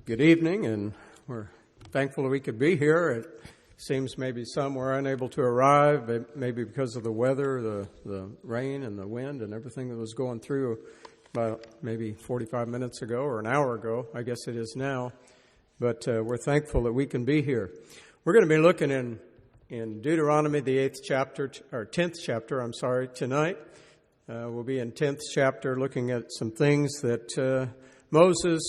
Good evening, and we're thankful that we could be here. It seems maybe some were unable to arrive, but maybe because of the weather, the rain and the wind and everything that was going through about maybe 45 minutes ago or an hour ago, I guess it is now. But we're thankful that we can be here. We're going to be looking in Deuteronomy, the 8th chapter, or 10th chapter, tonight. We'll be in 10th chapter looking at some things that Moses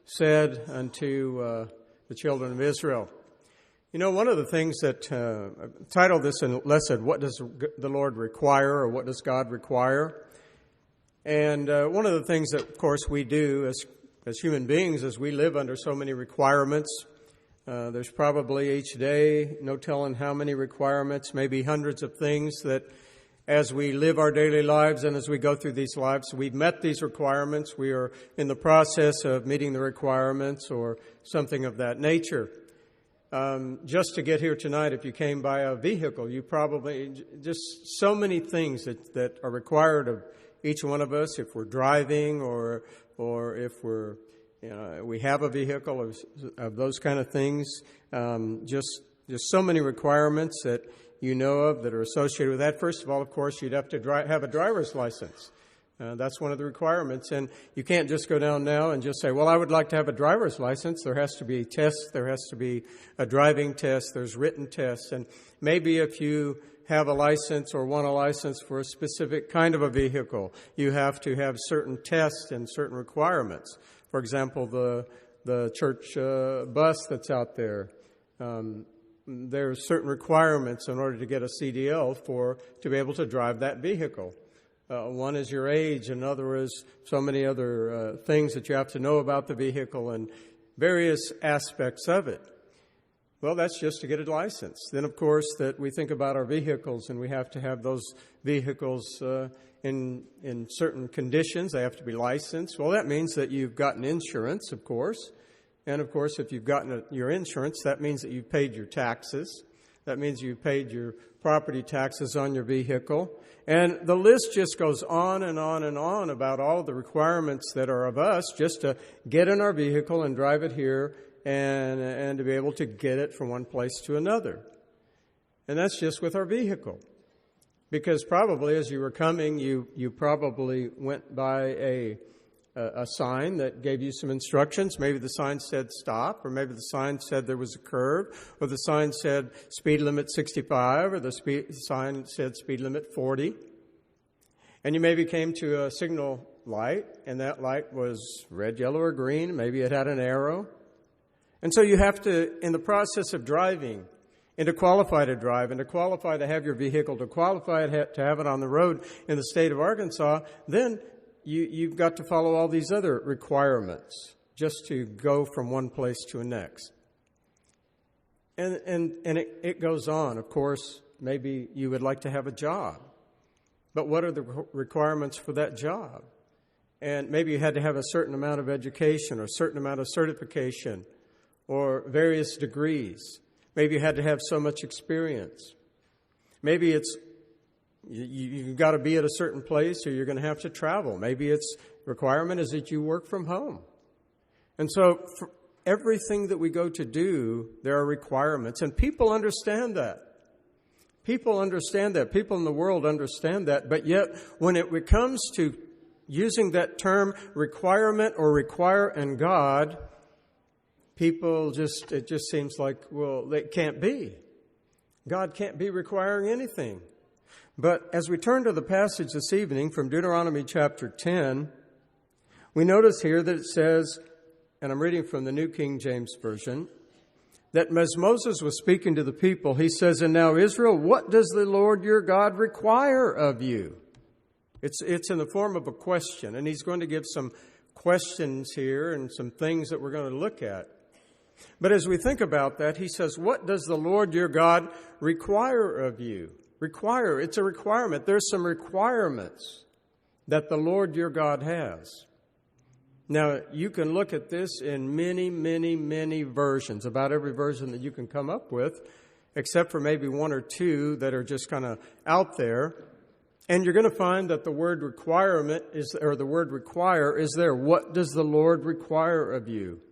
said unto the children of Israel. You know, one of the things that titled this lesson, what does the Lord require, or what does God require? And one of the things that, of course, we do as human beings is we live under so many requirements. There's probably each day, no telling how many requirements, maybe hundreds of things that as we live our daily lives and as we go through these lives, we've met these requirements. We are in the process of meeting the requirements or something of that nature. Just to get here tonight, if you came by a vehicle, you probably, just so many things that are required of each one of us if we're driving or if we have a vehicle of those kind of things. Just so many requirements that you know of that are associated with that. First of all, of course, you'd have to have a driver's license. That's one of the requirements. And you can't just go down now and just say, well, I would like to have a driver's license. There has to be tests. There has to be a driving test. There's written tests. And maybe if you have a license or want a license for a specific kind of a vehicle, you have to have certain tests and certain requirements. For example, the church bus that's out there, there are certain requirements in order to get a CDL to be able to drive that vehicle. One is your age, another is so many other things that you have to know about the vehicle and various aspects of it. Well, that's just to get a license. Then, of course, that we think about our vehicles, and we have to have those vehicles in certain conditions. They have to be licensed. Well, that means that you've gotten insurance, of course. And, of course, if you've gotten your insurance, that means that you've paid your taxes. That means you've paid your property taxes on your vehicle. And the list just goes on and on and on about all the requirements that are of us just to get in our vehicle and drive it here and to be able to get it from one place to another. And that's just with our vehicle. Because probably as you were coming, you probably went by a sign that gave you some instructions. Maybe the sign said stop, or maybe the sign said there was a curve, or the sign said speed limit 65, or the sign said speed limit 40. And you maybe came to a signal light, and that light was red, yellow, or green. Maybe it had an arrow. And so you have to, in the process of driving, and to qualify to drive, and to qualify to have your vehicle, to qualify to have it on the road in the state of Arkansas, then you've got to follow all these other requirements just to go from one place to the next. And it goes on. Of course, maybe you would like to have a job. But what are the requirements for that job? And maybe you had to have a certain amount of education or a certain amount of certification or various degrees. Maybe you had to have so much experience. Maybe it's you've got to be at a certain place or you're going to have to travel. Maybe its requirement is that you work from home. And so for everything that we go to do, there are requirements. And people understand that. People understand that. People in the world understand that. But yet, when it comes to using that term requirement or require in God, it just seems like, well, it can't be. God can't be requiring anything. But as we turn to the passage this evening from Deuteronomy chapter 10, we notice here that it says, and I'm reading from the New King James Version, that as Moses was speaking to the people, he says, "And now Israel, what does the Lord your God require of you?" It's in the form of a question, and he's going to give some questions here and some things that we're going to look at. But as we think about that, he says, what does the Lord your God require of you? Require. It's a requirement. There's some requirements that the Lord your God has. Now, you can look at this in many, many, many versions, about every version that you can come up with, except for maybe one or two that are just kind of out there. And you're going to find that the word requirement the word require is there. What does the Lord require of you?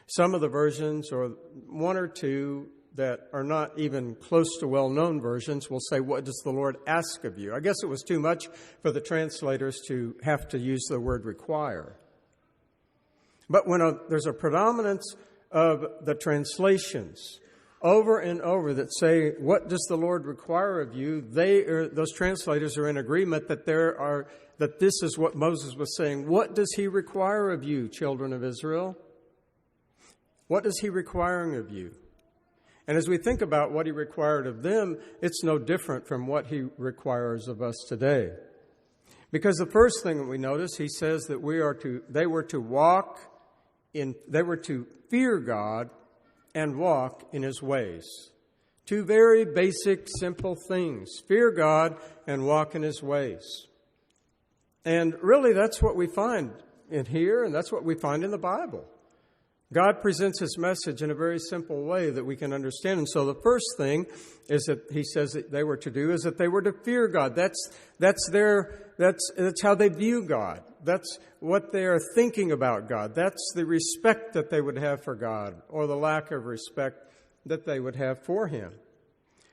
Some of the versions, or one or two that are not even close to well-known versions, will say, what does the Lord ask of you? I guess it was too much for the translators to have to use the word require. But when there's a predominance of the translations over and over that say, what does the Lord require of you? Those translators are in agreement that that this is what Moses was saying. What does he require of you, children of Israel? What is he requiring of you? And as we think about what he required of them, it's no different from what he requires of us today. Because the first thing that we notice, he says that they were to fear God and walk in his ways. Two very basic, simple things. Fear God and walk in his ways. And really that's what we find in here, and that's what we find in the Bible. God presents his message in a very simple way that we can understand. And so the first thing is that he says that they were to do is that they were to fear God. That's how they view God. That's what they are thinking about God. That's the respect that they would have for God, or the lack of respect that they would have for him.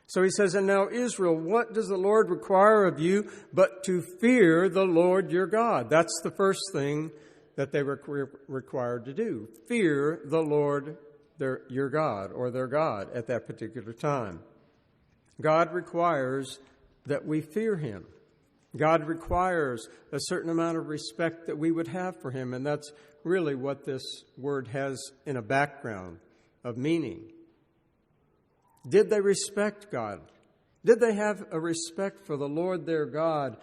So he says, and now Israel, what does the Lord require of you but to fear the Lord your God? That's the first thing that they were required to do. Fear the Lord your God, or their God at that particular time. God requires that we fear him. God requires a certain amount of respect that we would have for him, and that's really what this word has in a background of meaning. Did they respect God? Did they have a respect for the Lord their God?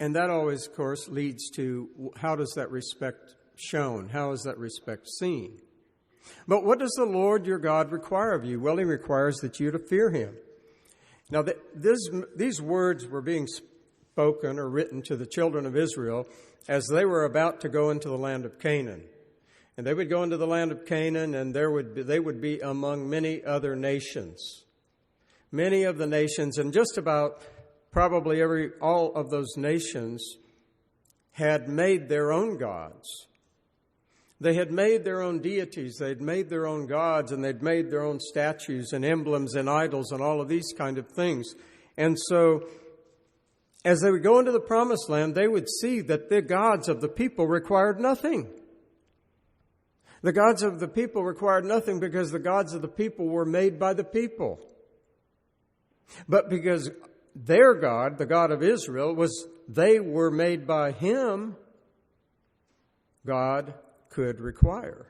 And that always, of course, leads to how does that respect shown? How is that respect seen? But what does the Lord your God require of you? Well, he requires that you to fear him. Now, these words were being spoken or written to the children of Israel as they were about to go into the land of Canaan. And they would go into the land of Canaan, and they would be among many other nations. Many of the nations, and just about probably all of those nations had made their own gods. They had made their own deities. They'd made their own gods, and they'd made their own statues and emblems and idols and all of these kind of things. And so, as they would go into the promised land, they would see that the gods of the people required nothing. The gods of the people required nothing because the gods of the people were made by the people. But because their God, the God of Israel, they were made by him, God could require.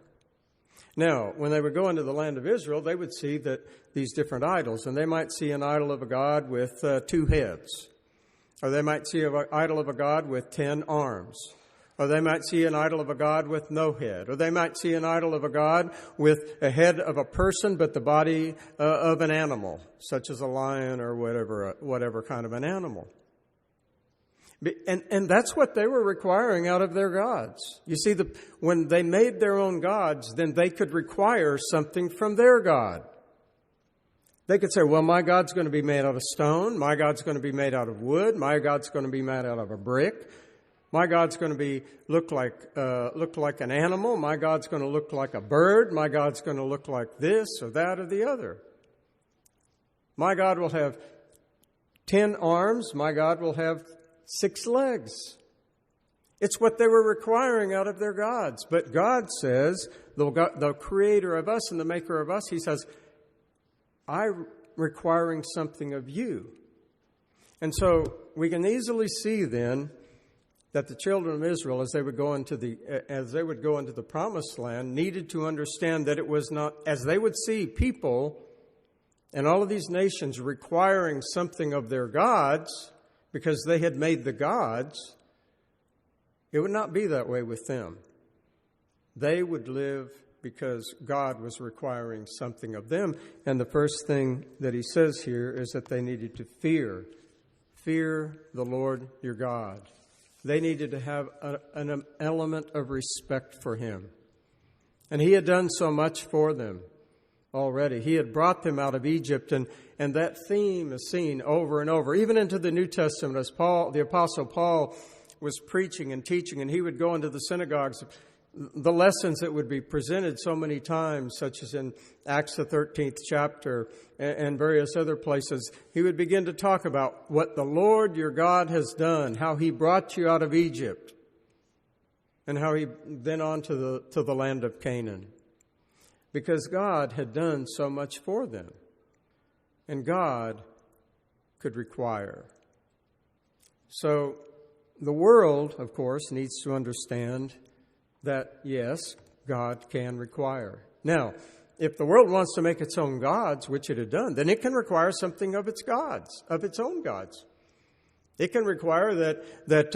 Now, when they would go into the land of Israel, they would see that these different idols, and they might see an idol of a God with 2 heads, or they might see an idol of a God with 10 arms, or they might see an idol of a God with no head, or they might see an idol of a God with a head of a person but the body of an animal, such as a lion or whatever kind of an animal. And that's what they were requiring out of their gods. You see, when they made their own gods, then they could require something from their God. They could say, well, my God's going to be made out of stone. My God's going to be made out of wood. My God's going to be made out of a brick. My God's going to look like an animal. My God's going to look like a bird. My God's going to look like this or that or the other. My God will have 10 arms. My God will have 6 legs. It's what they were requiring out of their gods. But God says, the creator of us and the maker of us, he says, I'm requiring something of you. And so we can easily see then that the children of Israel, as they would go into the promised land, needed to understand that it was not, as they would see people and all of these nations requiring something of their gods because they had made the gods, it would not be that way with them. They would live because God was requiring something of them. And the first thing that he says here is that they needed to fear the Lord your God. They needed to have an element of respect for him. And he had done so much for them already. He had brought them out of Egypt, and that theme is seen over and over, even into the New Testament, as the Apostle Paul was preaching and teaching, and he would go into the synagogues the lessons that would be presented so many times, such as in Acts the 13th chapter and various other places, he would begin to talk about what the Lord your God has done, how he brought you out of Egypt, and how he then on to the land of Canaan. Because God had done so much for them. And God could require. So the world, of course, needs to understand that, yes, God can require. Now, if the world wants to make its own gods, which it had done, then it can require something of its gods, of its own gods. It can require that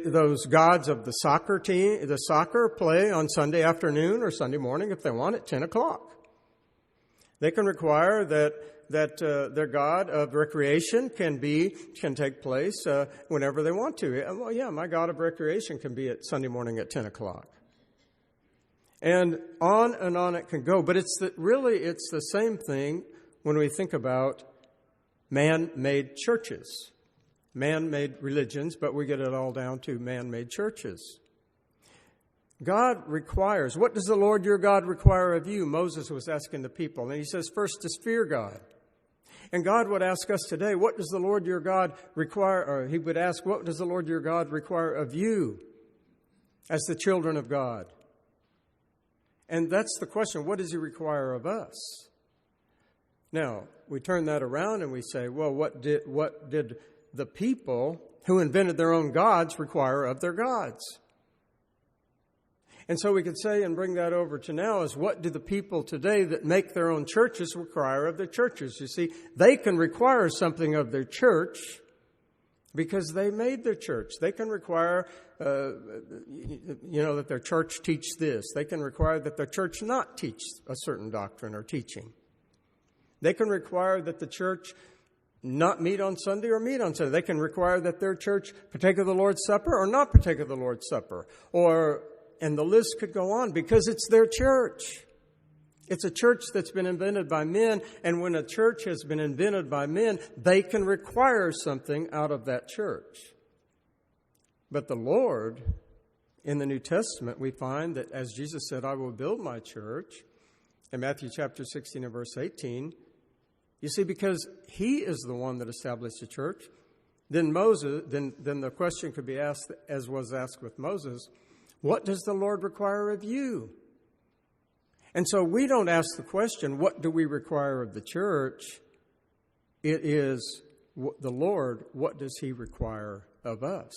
those gods of the soccer team, the soccer play on Sunday afternoon or Sunday morning if they want at 10 o'clock. They can require that their god of recreation can take place whenever they want to. Well, yeah, my god of recreation can be at Sunday morning at 10 o'clock. And on it can go. But it's the same thing when we think about man-made churches, man-made religions, but we get it all down to man-made churches. God requires. What does the Lord your God require of you? Moses was asking the people. And he says, first is fear God. And God would ask us today, what does the Lord your God require? Or he would ask, what does the Lord your God require of you as the children of God? And that's the question. What does he require of us? Now, we turn that around and we say, well, what did the people who invented their own gods require of their gods? And so we could say and bring that over to now is what do the people today that make their own churches require of their churches? You see, they can require something of their church because they made their church. They can require, that their church teach this. They can require that their church not teach a certain doctrine or teaching. They can require that the church not meet on Sunday or meet on Sunday. They can require that their church partake of the Lord's Supper or not partake of the Lord's Supper. And the list could go on because it's their church. It's a church that's been invented by men. And when a church has been invented by men, they can require something out of that church. But the Lord, in the New Testament, we find that as Jesus said, I will build my church, in Matthew chapter 16 and verse 18, you see, because he is the one that established the church, then the question could be asked, as was asked with Moses, what does the Lord require of you? And so we don't ask the question, what do we require of the church? It is the Lord, what does he require of us?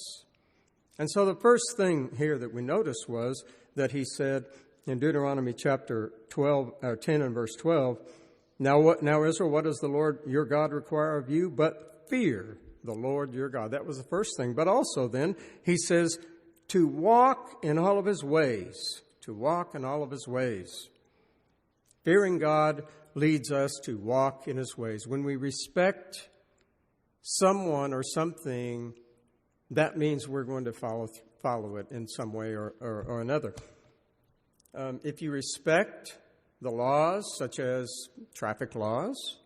And so the first thing here that we noticed was that he said in Deuteronomy chapter 10 and verse 12, Now Israel, what does the Lord your God require of you? But fear the Lord your God. That was the first thing. But also then he says, to walk in all of his ways. To walk in all of his ways. Fearing God leads us to walk in his ways. When we respect someone or something, that means we're going to follow it in some way or another. If you respect the laws, such as traffic laws,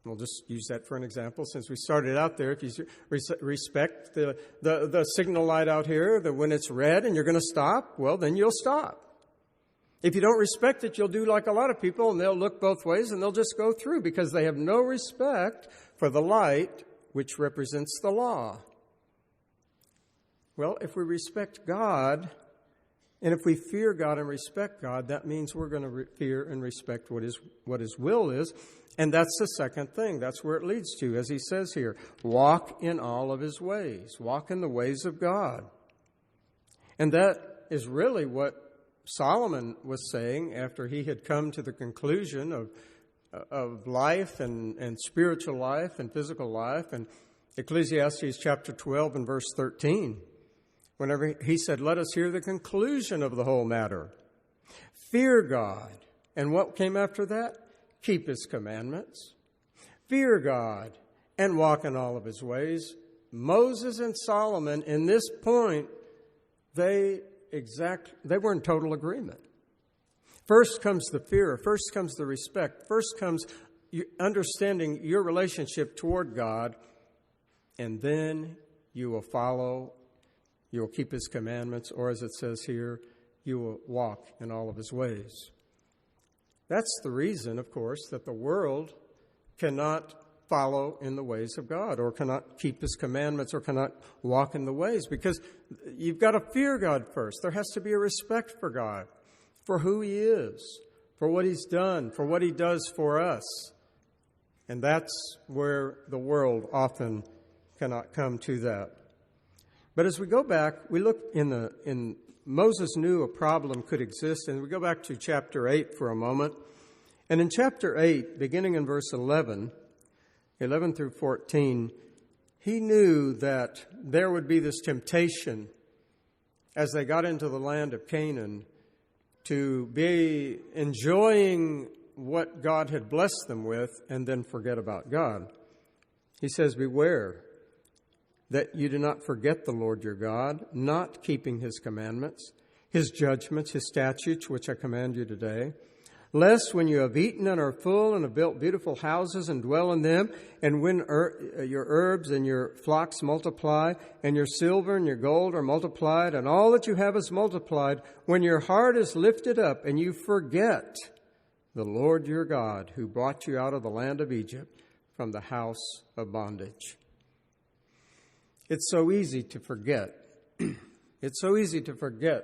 we'll just use that for an example. Since we started out there, if you respect the signal light out here, that when it's red and you're going to stop, well, then you'll stop. If you don't respect it, you'll do like a lot of people, and they'll look both ways, and they'll just go through because they have no respect for the light, which represents the law. Well, if we respect God, and if we fear God and respect God, that means we're going to fear and respect what his will is. And that's the second thing. That's where it leads to, as he says here, walk in all of his ways. Walk in the ways of God. And that is really what Solomon was saying after he had come to the conclusion of life and spiritual life and physical life. And Ecclesiastes chapter 12 and verse 13, whenever he said, let us hear the conclusion of the whole matter. Fear God. And what came after that? Keep his commandments. Fear God and walk in all of his ways. Moses and Solomon, in this point, they were in total agreement. First comes the fear. First comes the respect. First comes understanding your relationship toward God. And then you will follow, you will keep his commandments, or as it says here, you will walk in all of his ways. That's the reason, of course, that the world cannot follow in the ways of God, or cannot keep his commandments, or cannot walk in the ways, because you've got to fear God first. There has to be a respect for God, for who he is, for what he's done, for what he does for us. And that's where the world often cannot come to that. But as we go back, we look in Moses knew a problem could exist, and we go back to chapter 8 for a moment. And in chapter 8, beginning in verse 11 through 14, he knew that there would be this temptation as they got into the land of Canaan to be enjoying what God had blessed them with and then forget about God. He says, beware that you do not forget the Lord your God, not keeping his commandments, his judgments, his statutes, which I command you today, lest when you have eaten and are full and have built beautiful houses and dwell in them, and when your herbs and your flocks multiply, and your silver and your gold are multiplied, and all that you have is multiplied, when your heart is lifted up and you forget the Lord your God, who brought you out of the land of Egypt from the house of bondage. It's so easy to forget. It's so easy to forget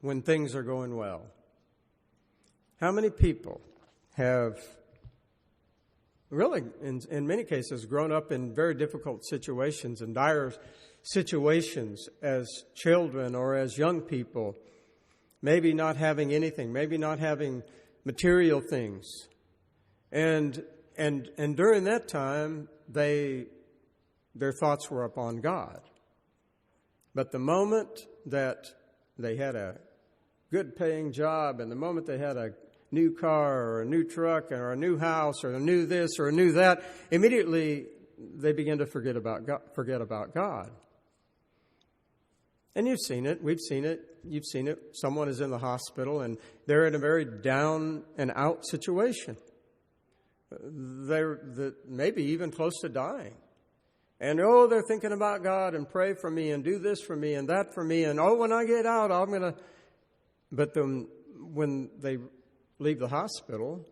when things are going well. How many people have really, in many cases, grown up in very difficult situations and dire situations as children or as young people, maybe not having anything, maybe not having material things. And during that time, their thoughts were upon God. But the moment that they had a good paying job, and the moment they had a new car or a new truck or a new house or a new this or a new that, immediately they begin to forget about God. And you've seen it. We've seen it. You've seen it. Someone is in the hospital and they're in a very down and out situation. They're maybe even close to dying. And, they're thinking about God and pray for me and do this for me and that for me. And, when I get out, I'm going to... But then when they leave the hospital,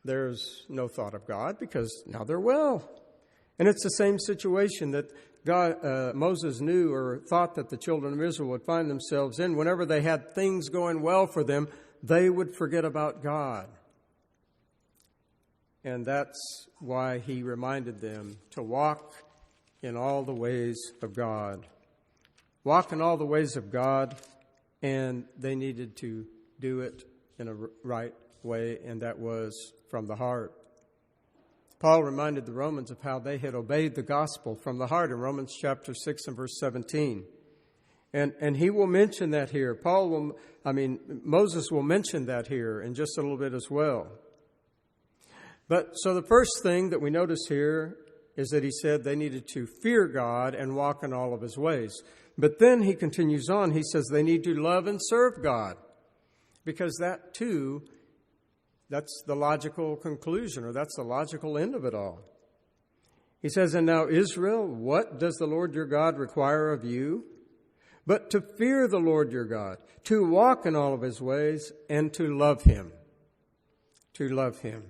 there's no thought of God because now they're well. And it's the same situation that Moses knew or thought that the children of Israel would find themselves in. Whenever they had things going well for them, they would forget about God. And that's why he reminded them to walk in all the ways of God. Walk in all the ways of God, and they needed to do it in a right way, and that was from the heart. Paul reminded the Romans of how they had obeyed the gospel from the heart in Romans chapter 6 and verse 17. And he will mention that here. Moses will mention that here in just a little bit as well. But so the first thing that we notice here is that he said they needed to fear God and walk in all of his ways. But then he continues on. He says they need to love and serve God, because that too, that's the logical conclusion, or that's the logical end of it all. He says, and now Israel, what does the Lord your God require of you? But to fear the Lord your God, to walk in all of his ways, and to love him. To love him.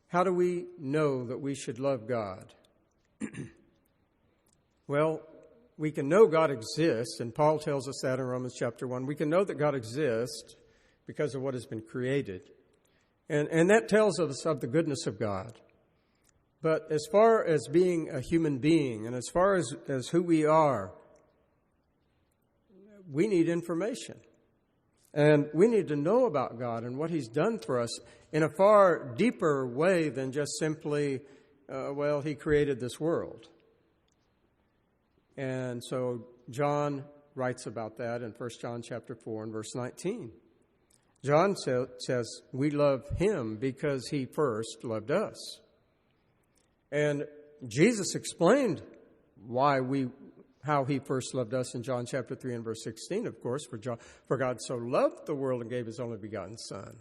How do we know that we should love God? Well, we can know God exists, and Paul tells us that in Romans chapter 1. We can know that God exists because of what has been created. And that tells us of the goodness of God. But as far as being a human being, and as far as who we are, we need information. And we need to know about God and what he's done for us in a far deeper way than just simply, he created this world. And so John writes about that in 1 John chapter 4 and verse 19. John says, we love him because he first loved us. And Jesus explained how he first loved us in John chapter 3 and verse 16, of course, for God so loved the world and gave his only begotten Son.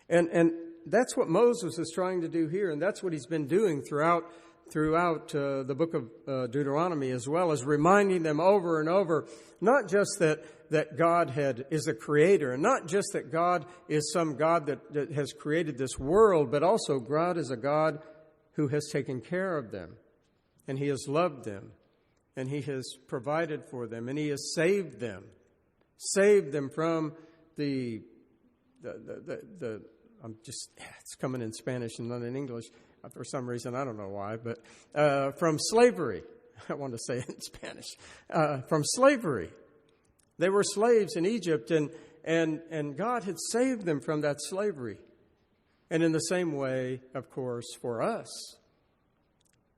And that's what Moses is trying to do here, and that's what he's been doing throughout throughout the book of Deuteronomy, as well as reminding them over and over, not just that God is a creator, and not just that God is some God that has created this world, but also God is a God who has taken care of them, and He has loved them, and He has provided for them, and He has saved them from it's coming in Spanish and not in English for some reason, I don't know why, but from slavery. I want to say it in Spanish. From slavery. They were slaves in Egypt, and God had saved them from that slavery. And in the same way, of course, for us,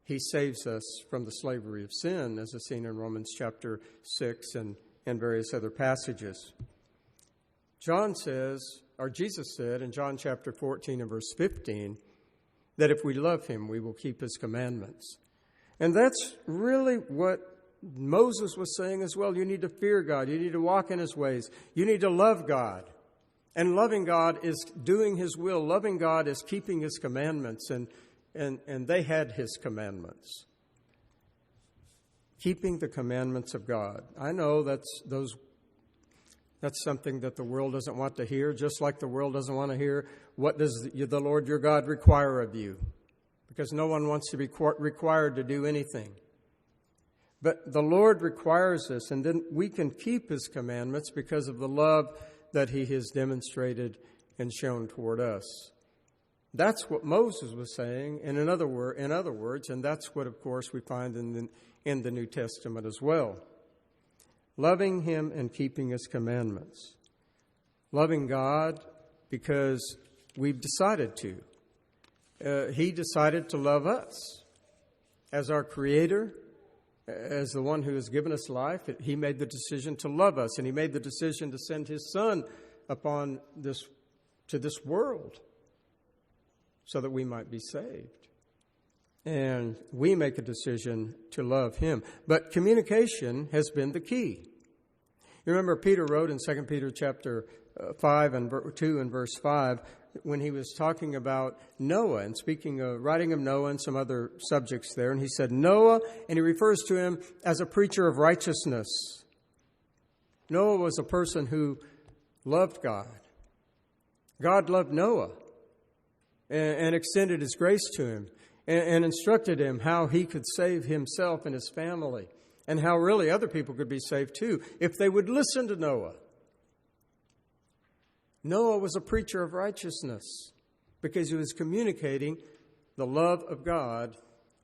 He saves us from the slavery of sin, as is seen in Romans chapter 6 and various other passages. Jesus said in John chapter 14 and verse 15, that if we love Him, we will keep His commandments. And that's really what Moses was saying as well. You need to fear God. You need to walk in His ways. You need to love God. And loving God is doing His will. Loving God is keeping His commandments. And they had His commandments. Keeping the commandments of God. I know that's something that the world doesn't want to hear, just like the world doesn't want to hear, what does the Lord your God require of you? Because no one wants to be required to do anything. But the Lord requires us, and then we can keep His commandments because of the love that He has demonstrated and shown toward us. That's what Moses was saying, in other words, and that's what, of course, we find in the New Testament as well. Loving Him and keeping His commandments. Loving God because we've decided to. He decided to love us as our Creator, as the one who has given us life. He made the decision to love us, and He made the decision to send His Son to this world so that we might be saved. And we make a decision to love Him. But communication has been the key. You remember Peter wrote in 2 Peter chapter 5 and 2 and verse 5, when he was talking about Noah and writing of Noah and some other subjects there. And he said Noah, and he refers to him as a preacher of righteousness. Noah was a person who loved God. God loved Noah and extended His grace to him and instructed him how he could save himself and his family, and how really other people could be saved too if they would listen to Noah. Noah was a preacher of righteousness because he was communicating the love of God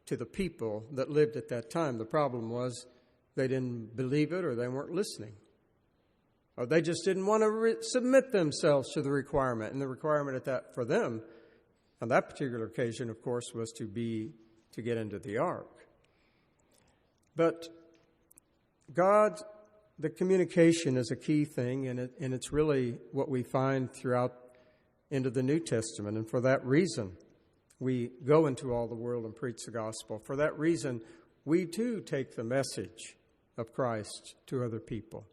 to the people that lived at that time. The problem was they didn't believe it, or they weren't listening. Or they just didn't want to submit themselves to the requirement. And the requirement for them on that particular occasion, of course, was to get into the ark. But the communication is a key thing, and it's really what we find throughout into the New Testament. And for that reason, we go into all the world and preach the gospel. For that reason, we too take the message of Christ to other people,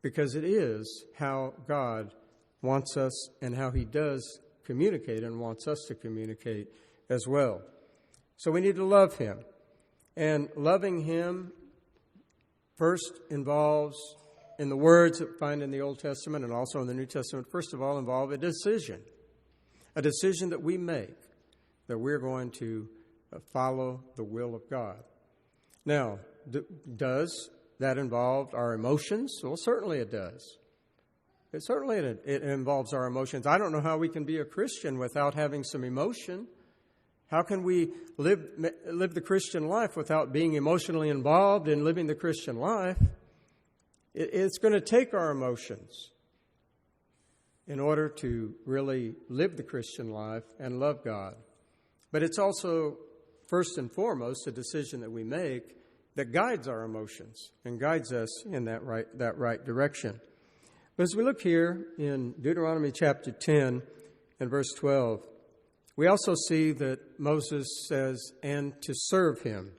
because it is how God wants us and how He does communicate and wants us to communicate as well. So we need to love Him. And loving Him first involves, in the words that we find in the Old Testament and also in the New Testament, first of all involve a decision that we make, that we're going to follow the will of God. Now, does that involve our emotions? Well, certainly it does. It involves our emotions. I don't know how we can be a Christian without having some emotion. How can we live the Christian life without being emotionally involved in living the Christian life? It's going to take our emotions in order to really live the Christian life and love God. But it's also, first and foremost, a decision that we make that guides our emotions and guides us in that right direction. But as we look here in Deuteronomy chapter 10 and verse 12, we also see that Moses says, and to serve Him.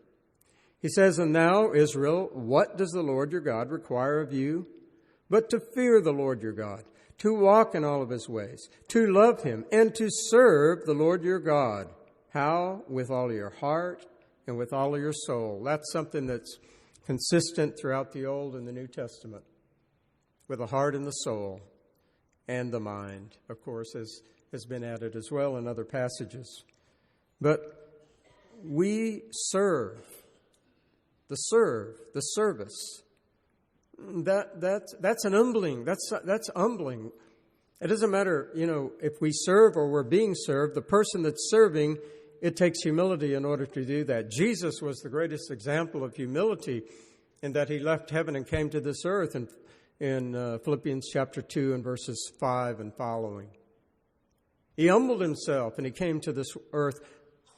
He says, and now, Israel, what does the Lord your God require of you? But to fear the Lord your God, to walk in all of His ways, to love Him, and to serve the Lord your God. How? With all your heart and with all of your soul. That's something that's consistent throughout the Old and the New Testament. With the heart and the soul and the mind, of course, has been added as well in other passages. But we serve. The service. That's an humbling. That's humbling. It doesn't matter, if we serve or we're being served. The person that's serving, it takes humility in order to do that. Jesus was the greatest example of humility in that he left heaven and came to this earth in Philippians chapter 2 and verses 5 and following. He humbled himself and he came to this earth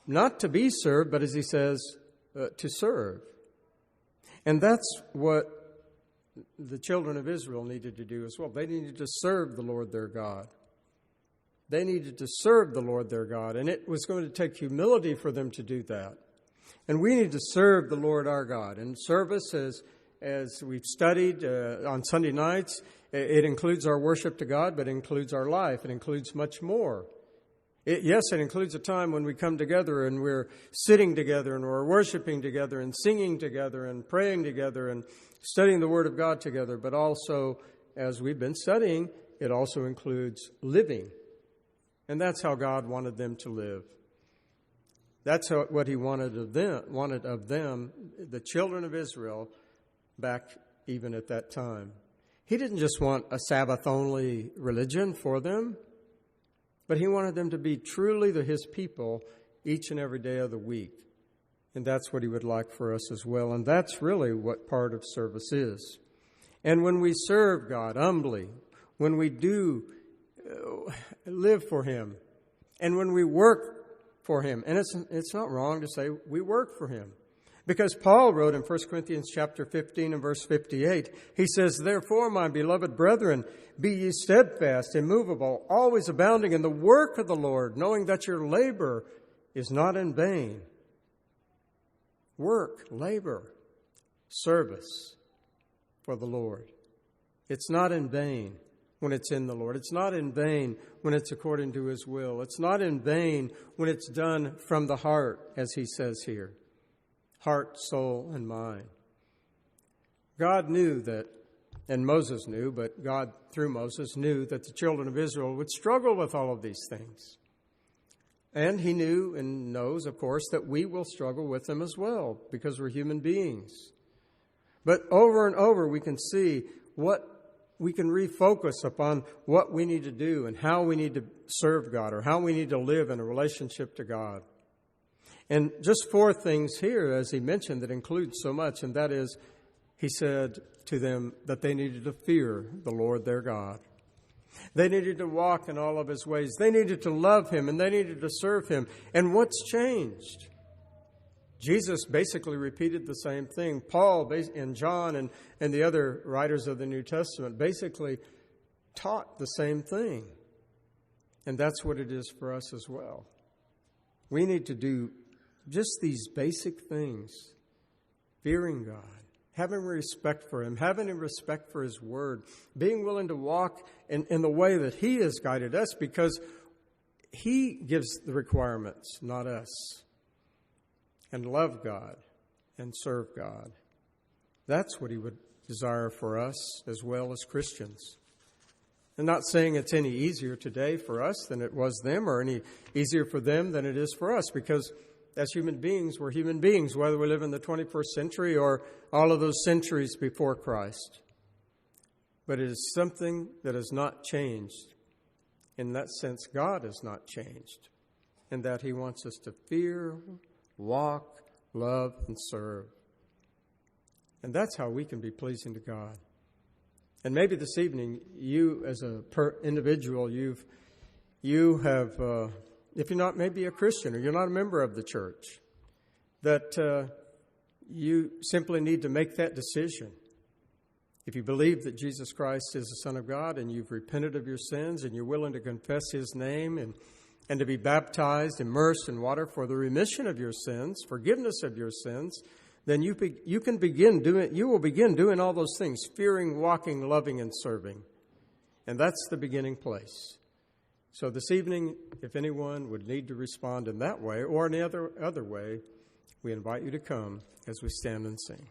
not to be served, but as he says, to serve. And that's what the children of Israel needed to do as well. They needed to serve the Lord their God. They needed to serve the Lord their God, and it was going to take humility for them to do that. And we need to serve the Lord our God. And service, as we've studied on Sunday nights, it includes our worship to God, but it includes our life. It includes much more. Yes, it includes a time when we come together and we're sitting together and we're worshiping together and singing together and praying together and studying the Word of God together. But also, as we've been studying, it also includes living. And that's how God wanted them to live. That's what He wanted of them, the children of Israel, back even at that time. He didn't just want a Sabbath-only religion for them, but He wanted them to be truly His people each and every day of the week. And that's what He would like for us as well. And that's really what part of service is. And when we serve God humbly, when we do live for Him, and when we work for Him, and it's not wrong to say we work for Him. Because Paul wrote in 1 Corinthians chapter 15 and verse 58, he says, "Therefore, my beloved brethren, be ye steadfast, immovable, always abounding in the work of the Lord, knowing that your labor is not in vain." Work, labor, service for the Lord. It's not in vain when it's in the Lord. It's not in vain when it's according to His will. It's not in vain when it's done from the heart, as he says here. Heart, soul, and mind. God knew that, and Moses knew, but God, through Moses, knew that the children of Israel would struggle with all of these things. And He knew and knows, of course, that we will struggle with them as well, because we're human beings. But over and over, we can see what we can refocus upon what we need to do and how we need to serve God, or how we need to live in a relationship to God. And just 4 things here, as he mentioned, that include so much, and that is, he said to them that they needed to fear the Lord their God. They needed to walk in all of His ways. They needed to love Him, and they needed to serve Him. And what's changed? Jesus basically repeated the same thing. Paul and John and the other writers of the New Testament basically taught the same thing. And that's what it is for us as well. We need to do just these basic things. Fearing God, having respect for Him, having respect for His Word, being willing to walk in the way that He has guided us, because He gives the requirements, not us. And love God and serve God. That's what He would desire for us as well as Christians. I'm not saying it's any easier today for us than it was them, or any easier for them than it is for us, because as human beings, we're human beings, whether we live in the 21st century or all of those centuries before Christ. But it is something that has not changed. In that sense, God has not changed, in that He wants us to fear, walk, love, and serve. And that's how we can be pleasing to God. And maybe this evening, you as a individual, you have, if you're not maybe a Christian or you're not a member of the church, that you simply need to make that decision. If you believe that Jesus Christ is the Son of God, and you've repented of your sins, and you're willing to confess His name and to be baptized, immersed in water for the remission of your sins, forgiveness of your sins, then you will begin doing all those things, fearing, walking, loving, and serving. And that's the beginning place. So this evening, if anyone would need to respond in that way or any other way, We invite you to come as we stand and sing.